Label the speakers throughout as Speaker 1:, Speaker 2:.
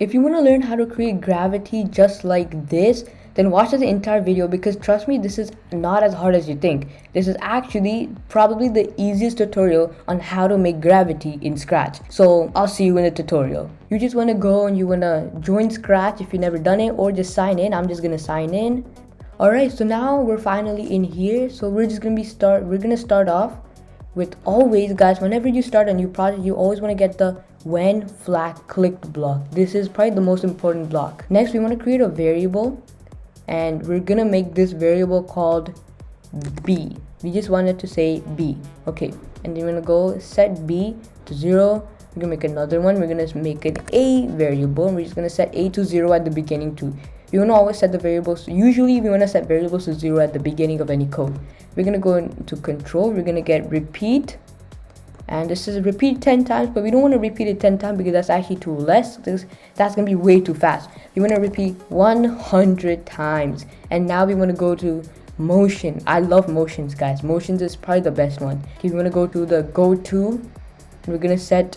Speaker 1: If you want to learn how to create gravity just like this, then watch the entire video, because trust me, this is not as hard as you think. This is actually probably the easiest tutorial on how to make gravity in Scratch. So I'll see you in the tutorial. You just want to go and you want to join Scratch if you've never done it, or just sign in. I'm just going to sign in. Alright, so now we're finally in here. So we're going to start off with, always guys, whenever you start a new project, you always want to get the when flag clicked block. This is probably the most important block. Next, we want to create a variable, and we're gonna make this variable called b. We just wanted to say b. Okay, and then we're gonna go set b to 0. We're gonna make another one. We're gonna make it a variable, and we're just gonna set a to 0 at the beginning too. You want to always set the variables. Usually we want to set variables to 0 at the beginning of any code. We're gonna go into control. We're gonna get repeat, and this is repeat 10 times, but we don't want to repeat it 10 times because that's actually too less. That's gonna be way too fast. We want to repeat 100 times. And now we want to go to motion. I love motions, guys. Motions is probably the best one. Okay, we want to go to the go to, and we're gonna set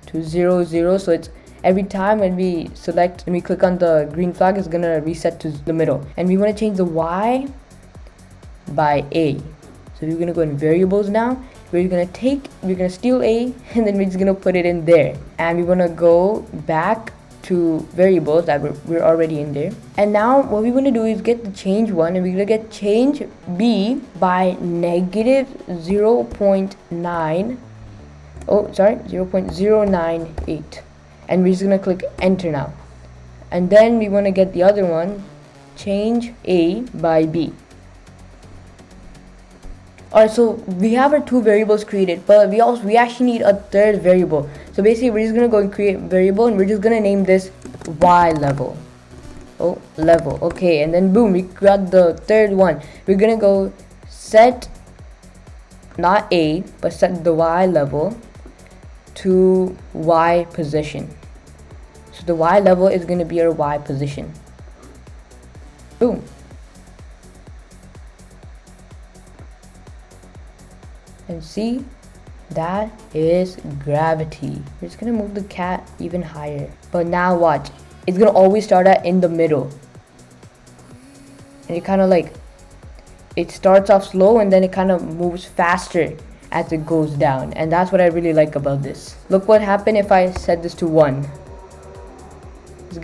Speaker 1: to 0 0, so it's every time when we select and we click on the green flag, it's gonna reset to the middle. And we want to change the y by a. So we're gonna go in variables now. We're gonna steal a, and then we're just gonna put it in there. And we wanna go back to variables that we're already in there. And now what we want to do is get the change one, and we're gonna get change b by negative 0.9. Oh, sorry, 0.098. And we're just gonna click enter now. And then we want to get the other one, change a by b. Alright, so we have our two variables created, but we actually need a third variable. So basically we're just gonna go and create a variable, and we're just gonna name this y level. Oh, level. Okay, and then boom, we got the third one. We're gonna go set not a, but set the y level to y position. So the y level is gonna be our y position. Boom. And see, that is gravity. We're just gonna move the cat even higher. But now watch, it's gonna always start at in the middle. And it kind of like, it starts off slow and then it kind of moves faster as it goes down. And that's what I really like about this. Look what happened if I set this to 1. It's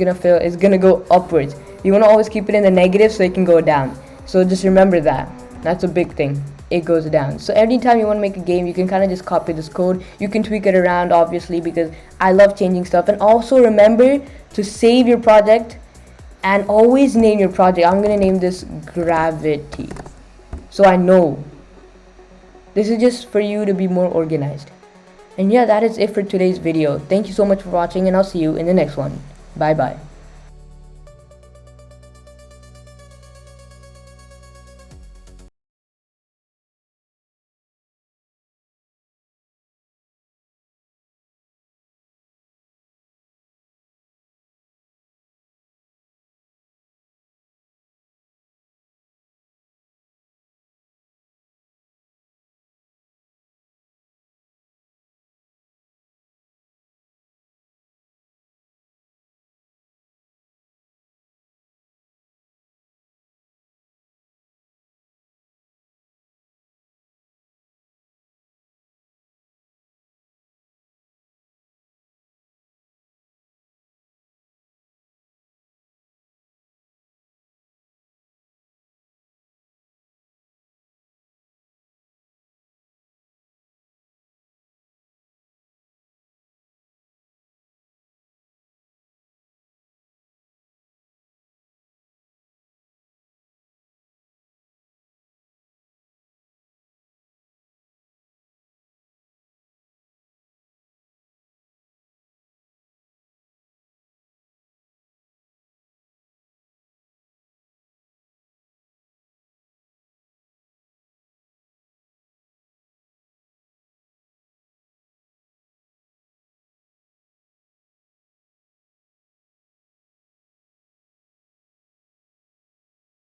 Speaker 1: gonna go upwards. You wanna always keep it in the negative so it can go down. So just remember that. That's a big thing. It goes down. So every time you want to make a game, you can kind of just copy this code. You can tweak it around, obviously, because I love changing stuff. And also remember to save your project and always name your project. I'm gonna name this gravity, so I know. This is just for you to be more organized. And yeah, that is it for today's video. Thank you so much for watching, and I'll see you in the next one. Bye bye.